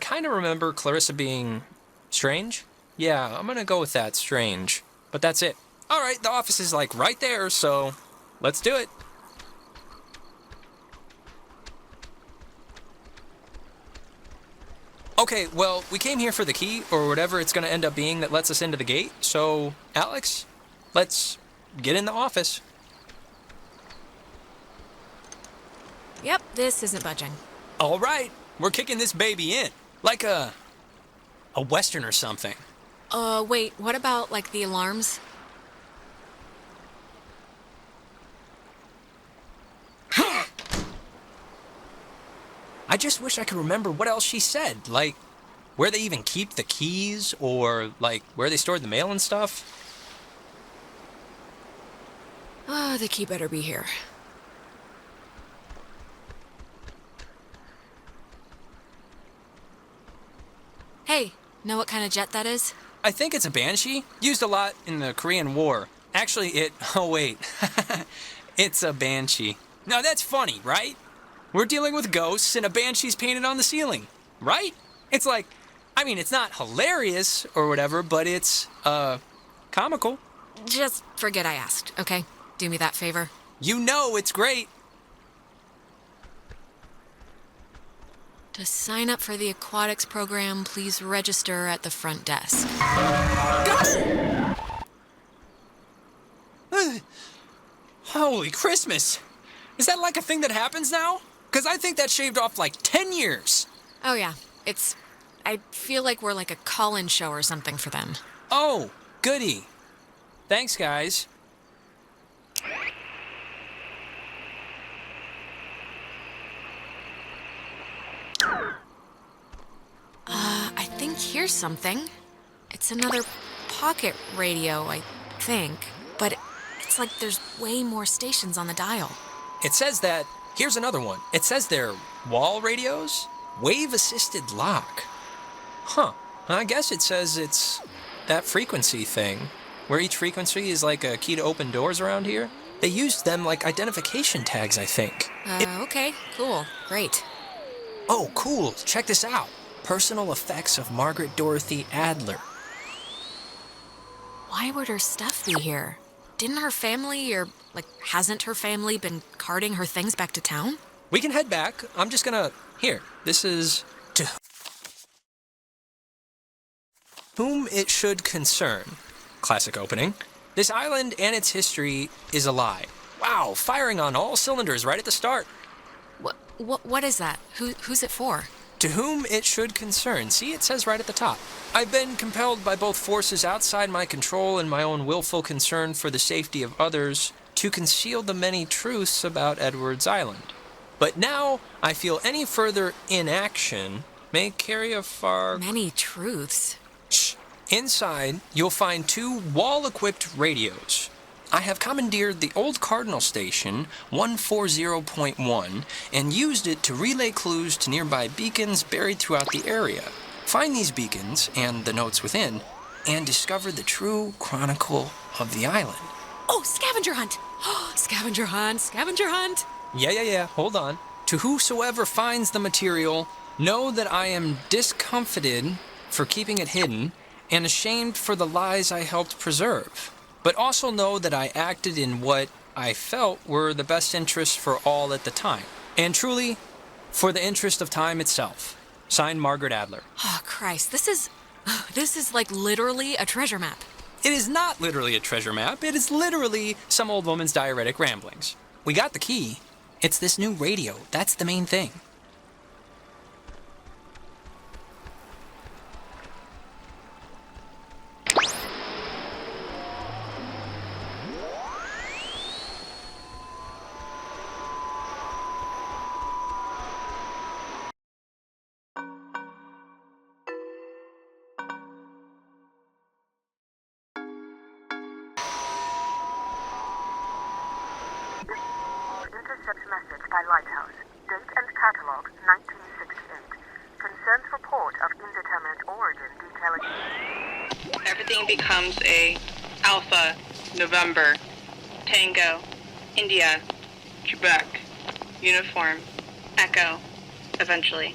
kind of remember Clarissa being strange. Yeah, I'm gonna go with that, strange. But that's it. All right, the office is, like, right there, so let's do it. Okay, well, we came here for the key, or whatever it's gonna end up being that lets us into the gate. So, Alex, let's get in the office. Yep, this isn't budging. All right, we're kicking this baby in. Like a Western or something. Wait, what about, like, the alarms? I just wish I could remember what else she said. Like, where they even keep the keys, or, like, where they stored the mail and stuff. The key better be here. Hey, know what kind of jet that is? I think it's a Banshee. Used a lot in the Korean War. Actually, oh wait. It's a Banshee. Now that's funny, right? We're dealing with ghosts and a Banshee's painted on the ceiling, right? It's like, I mean, it's not hilarious or whatever, but it's, comical. Just forget I asked, okay? Do me that favor. You know it's great. To sign up for the aquatics program, please register at the front desk. Holy Christmas! Is that like a thing that happens now? Because I think that shaved off like 10 years. Oh yeah, I feel like we're like a call-in show or something for them. Oh, goody. Thanks, guys. I think here's something. It's another pocket radio, I think. But it's like there's way more stations on the dial. It says that, here's another one. It says they're wall radios, wave-assisted lock. Huh, I guess it says it's that frequency thing, where each frequency is like a key to open doors around here. They use them like identification tags, I think. Okay, cool, great. Oh, cool, check this out. Personal effects of Margaret Dorothy Adler. Why would her stuff be here? Didn't her family, or, like, hasn't her family been carting her things back to town? We can head back. I'm just gonna... Here, this is... Whom it should concern. Classic opening. This island and its history is a lie. Wow, firing on all cylinders right at the start. What is that? Who's it for? To whom it should concern. See, it says right at the top. I've been compelled by both forces outside my control and my own willful concern for the safety of others to conceal the many truths about Edwards Island. But now I feel any further inaction may carry a far... Many truths? Shh. Inside, you'll find 2 wall-equipped radios. I have commandeered the old Cardinal Station 140.1 and used it to relay clues to nearby beacons buried throughout the area. Find these beacons, and the notes within, and discover the true chronicle of the island. Oh, scavenger hunt! Scavenger hunt, scavenger hunt! Yeah, hold on. To whosoever finds the material, know that I am discomfited for keeping it hidden and ashamed for the lies I helped preserve. But also know that I acted in what I felt were the best interests for all at the time. And truly, for the interest of time itself. Signed, Margaret Adler. Oh, Christ, this is like literally a treasure map. It is not literally a treasure map. It is literally some old woman's diuretic ramblings. We got the key. It's this new radio. That's the main thing. Intercept message by Lighthouse. Date and catalog 1968. Concerns report of indeterminate origin detailing... Everything becomes a Alpha, November, Tango, India, Quebec, Uniform, Echo, eventually.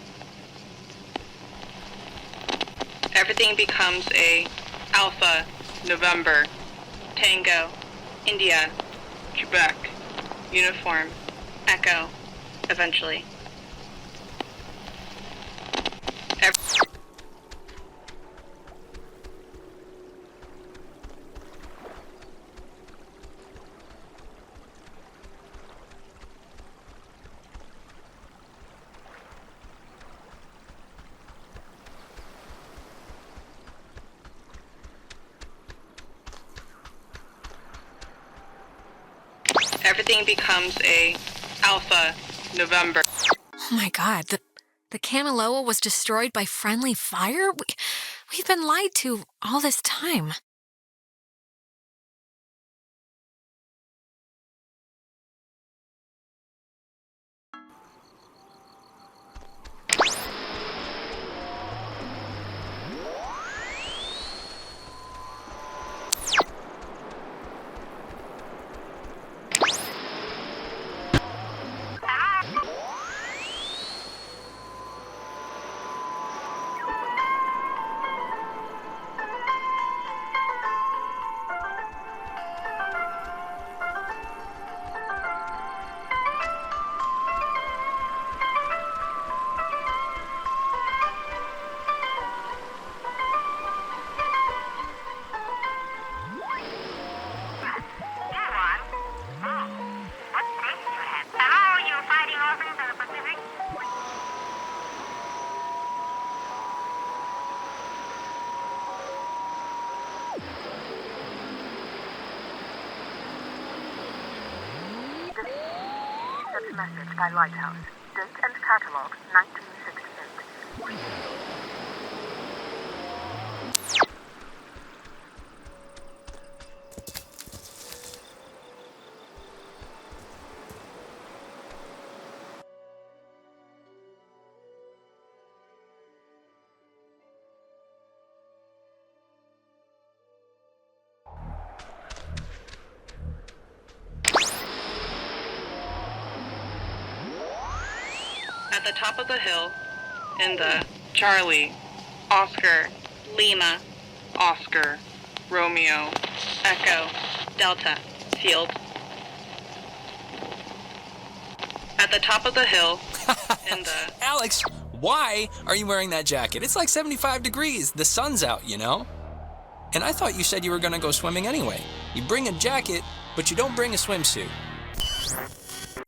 Everything becomes a Alpha, November, Tango, India, Quebec, Uniform, Echo, eventually. Everything becomes a Alpha, November. Oh my God, the Kanaloa was destroyed by friendly fire? We've been lied to all this time. Message by Lighthouse. Date and catalog 1968. At the top of the hill, in the Charlie, Oscar, Lima, Oscar, Romeo, Echo, Delta field. At the top of the hill, in the... Alex, Why are you wearing that jacket? It's like 75 degrees. The sun's out, you know? And I thought you said you were gonna go swimming anyway. You bring a jacket, but you don't bring a swimsuit.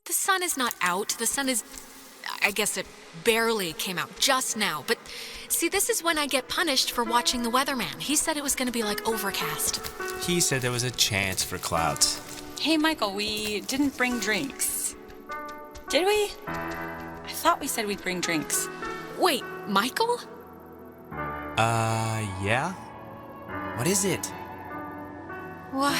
The sun is not out. The sun is... I guess it barely came out just now. But see, this is when I get punished for watching the weatherman. He said it was going to be like overcast. He said there was a chance for clouds. Hey, Michael, we didn't bring drinks. Did we? I thought we said we'd bring drinks. Wait, Michael? Yeah? What is it? What?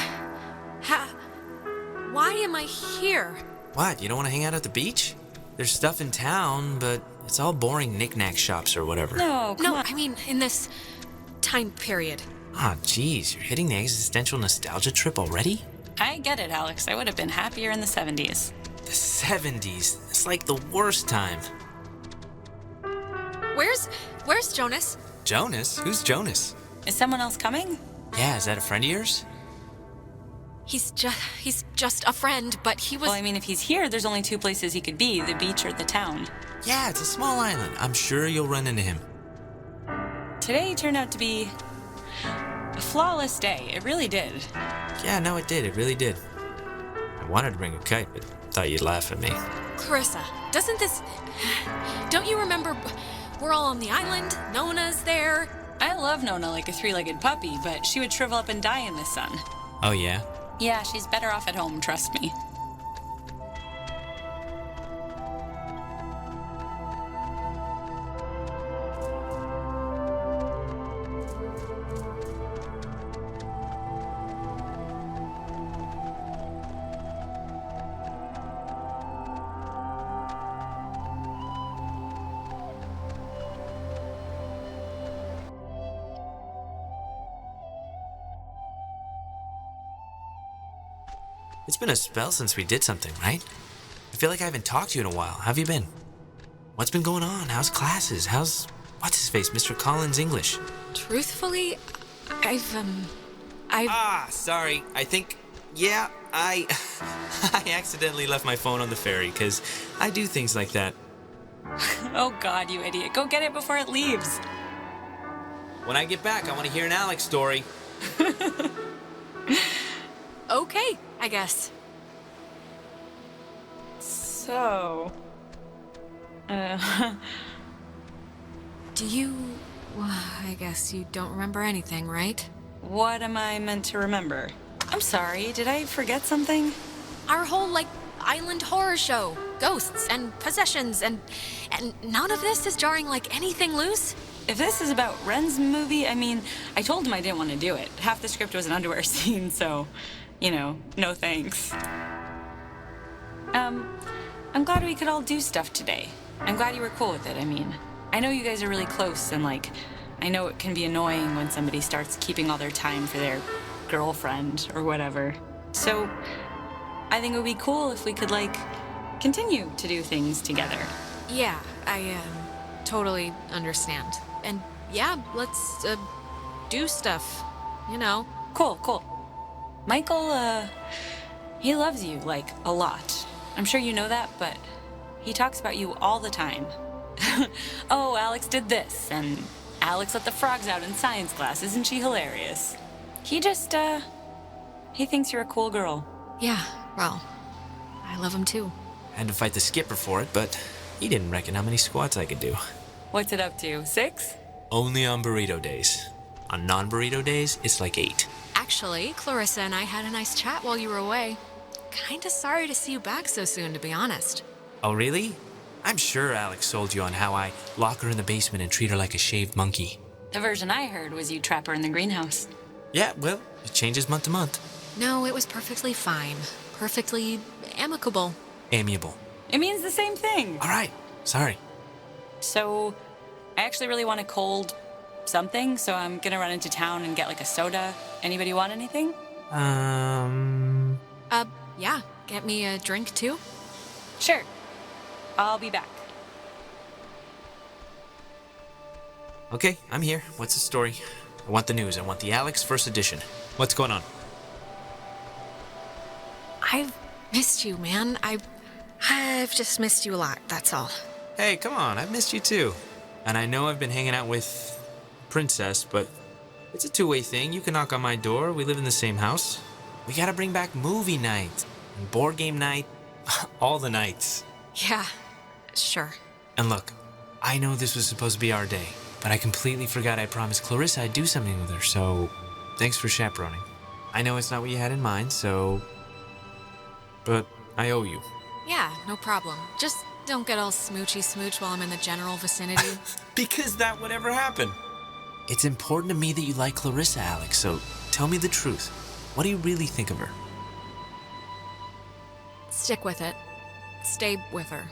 Why am I here? What, you don't want to hang out at the beach? There's stuff in town, but it's all boring knick-knack shops or whatever. No, I mean, in this time period. Ah, geez, you're hitting the existential nostalgia trip already? I get it, Alex. I would have been happier in the 70s. The 70s? It's like the worst time. Where's Jonas? Jonas? Who's Jonas? Is someone else coming? Yeah, is that a friend of yours? He's just a friend, but he was... Well, I mean, if he's here, there's only two places he could be, the beach or the town. Yeah, it's a small island. I'm sure you'll run into him. Today turned out to be a flawless day. It really did. Yeah, no, it did. It really did. I wanted to bring a kite, but thought you'd laugh at me. Clarissa, doesn't this... Don't you remember we're all on the island? Nona's there. I love Nona like a three-legged puppy, but she would shrivel up and die in the sun. Oh, yeah? Yeah, she's better off at home, trust me. It's been a spell since we did something, right? I feel like I haven't talked to you in a while. How have you been? What's been going on? How's classes? How's... what's-his-face, Mr. Collins' English? Truthfully, Sorry. I think... yeah, I accidentally left my phone on the ferry, because I do things like that. Oh God, you idiot. Go get it before it leaves. When I get back, I want to hear an Alex story. Okay, I guess. So... Do you... Well, I guess you don't remember anything, right? What am I meant to remember? I'm sorry, did I forget something? Our whole, like, island horror show. Ghosts and possessions and none of this is jarring like anything loose? If this is about Ren's movie, I mean, I told him I didn't want to do it. Half the script was an underwear scene, so... you know, no thanks. I'm glad we could all do stuff today. I'm glad you were cool with it, I mean. I know you guys are really close, and like, I know it can be annoying when somebody starts keeping all their time for their girlfriend or whatever. So, I think it would be cool if we could, like, continue to do things together. Yeah, I, totally understand. And yeah, let's, do stuff, you know. Cool. Michael, he loves you, like, a lot. I'm sure you know that, but he talks about you all the time. Oh, Alex did this, and Alex let the frogs out in science class. Isn't she hilarious? He just, he thinks you're a cool girl. Yeah, well, I love him too. I had to fight the skipper for it, but he didn't reckon how many squats I could do. What's it up to, 6? Only on burrito days. On non-burrito days, it's like 8. Actually, Clarissa and I had a nice chat while you were away. Kinda sorry to see you back so soon, to be honest. Oh, really? I'm sure Alex sold you on how I lock her in the basement and treat her like a shaved monkey. The version I heard was you trap her in the greenhouse. Yeah, well, it changes month to month. No, it was perfectly fine. Perfectly amicable. Amiable. It means the same thing. All right, sorry. So, I actually really want a cold something, so I'm gonna run into town and get like a soda. Anybody want anything? Yeah. Get me a drink too? Sure. I'll be back. Okay, I'm here. What's the story? I want the news. I want the Alex first edition. What's going on? I've missed you, man. I've just missed you a lot, that's all. Hey, come on, I've missed you too. And I know I've been hanging out with Princess, but it's a two-way thing. You can knock on my door. We live in the same house. We gotta bring back movie night, and board game night, all the nights. Yeah, sure. And look, I know this was supposed to be our day, but I completely forgot I promised Clarissa I'd do something with her, so thanks for chaperoning. I know it's not what you had in mind, but I owe you. Yeah, no problem. Just don't get all smoochy smooch while I'm in the general vicinity. Because that would ever happen. It's important to me that you like Clarissa, Alex, so tell me the truth. What do you really think of her? Stick with it. Stay with her.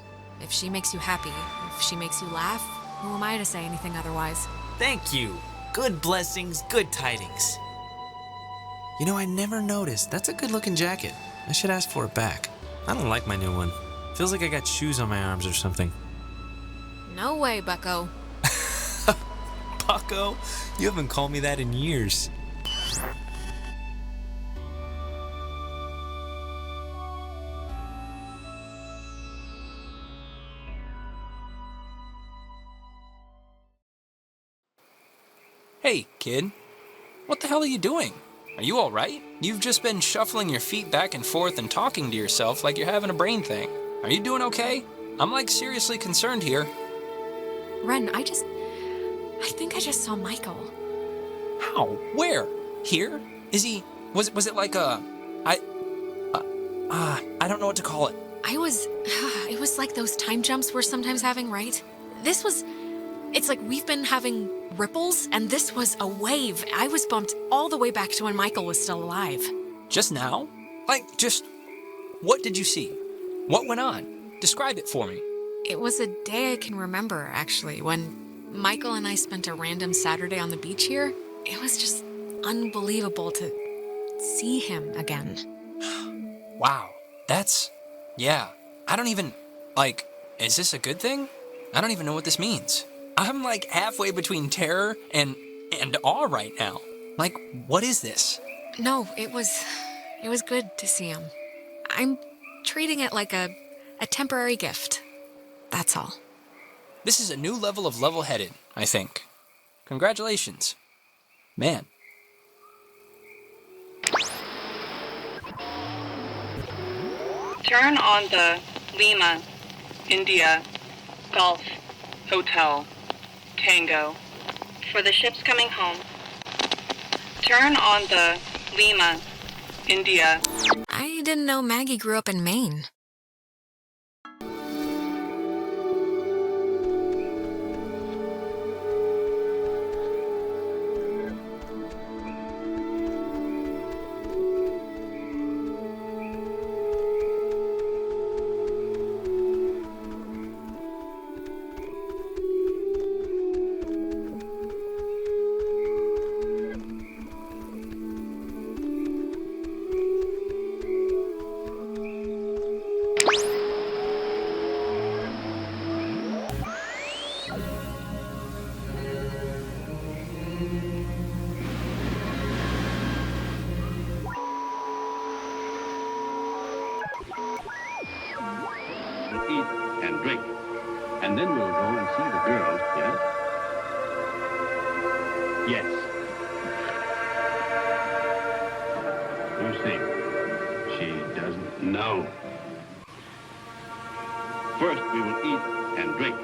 If she makes you happy, if she makes you laugh, who am I to say anything otherwise? Thank you. Good blessings, good tidings. You know, I never noticed. That's a good-looking jacket. I should ask for it back. I don't like my new one. Feels like I got shoes on my arms or something. No way, bucko. Bucko? You haven't called me that in years. Hey, kid. What the hell are you doing? Are you alright? You've just been shuffling your feet back and forth and talking to yourself like you're having a brain thing. Are you doing okay? I'm like seriously concerned here. Ren, I think I just saw Michael. How? Where? Here? Is he... Was it like a... I don't know what to call it. It was like those time jumps we're sometimes having, right? It's like we've been having ripples, and this was a wave. I was bumped all the way back to when Michael was still alive. Just now? What did you see? What went on? Describe it for me. It was a day I can remember, actually, when Michael and I spent a random Saturday on the beach here. It was just unbelievable to see him again. Wow. Yeah. I don't even, is this a good thing? I don't even know what this means. I'm like halfway between terror and awe right now. Like, what is this? No, it was good to see him. I'm treating it like a temporary gift. That's all. This is a new level of level-headed, I think. Congratulations. Man. Turn on the Lima, India, Golf, Hotel, Tango. For the ships coming home. Turn on the Lima, India. I didn't know Maggie grew up in Maine. Eat and drink. And then we'll go and see the girls, yes? Yes. You see, she doesn't know. First we will eat and drink.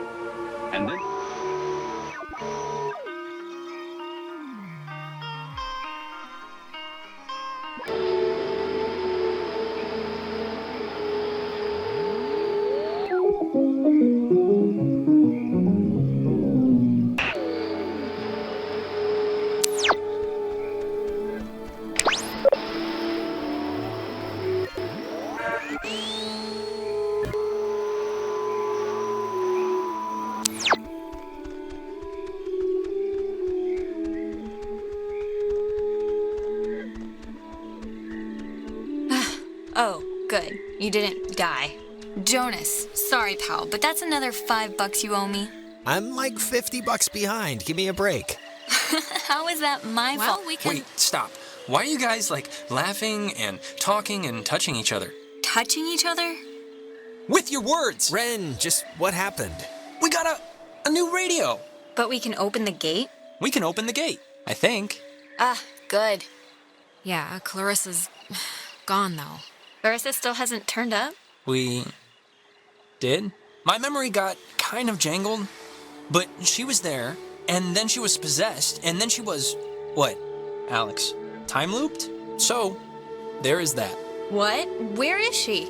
And then... Oh, good. You didn't die. Jonas, sorry, pal, but that's another $5 you owe me. I'm like $50 behind. Give me a break. How is that my fault? We can... Wait, stop. Why are you guys, laughing and talking and touching each other? Touching each other? With your words! Ren, just what happened? We got a new radio. But we can open the gate? We can open the gate, I think. Ah, good. Yeah, Clarissa's gone, though. Clarissa still hasn't turned up? We did? My memory got kind of jangled, but she was there, and then she was possessed, and then she was, what, Alex, time looped? So, there is that. What? Where is she?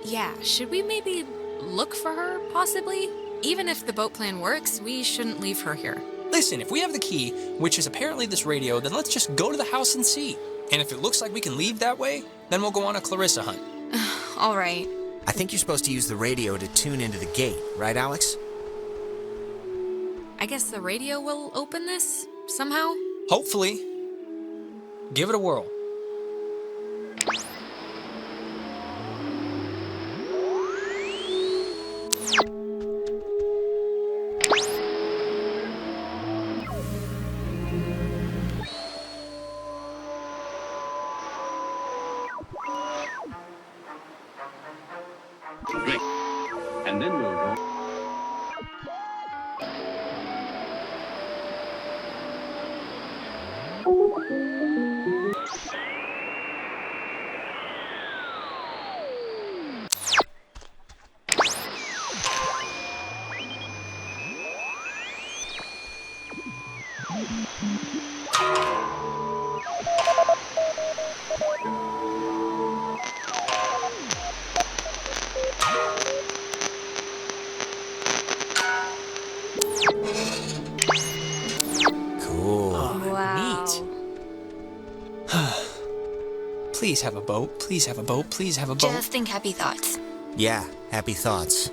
Yeah, should we maybe look for her, possibly? Even if the boat plan works, we shouldn't leave her here. Listen, if we have the key, which is apparently this radio, then let's just go to the house and see. And if it looks like we can leave that way, then we'll go on a Clarissa hunt. All right. I think you're supposed to use the radio to tune into the gate, right, Alex? I guess the radio will open this, somehow? Hopefully. Give it a whirl. Great. And then we'll go. Please have a boat, please have a boat, please have a boat. Just think happy thoughts. Yeah, happy thoughts.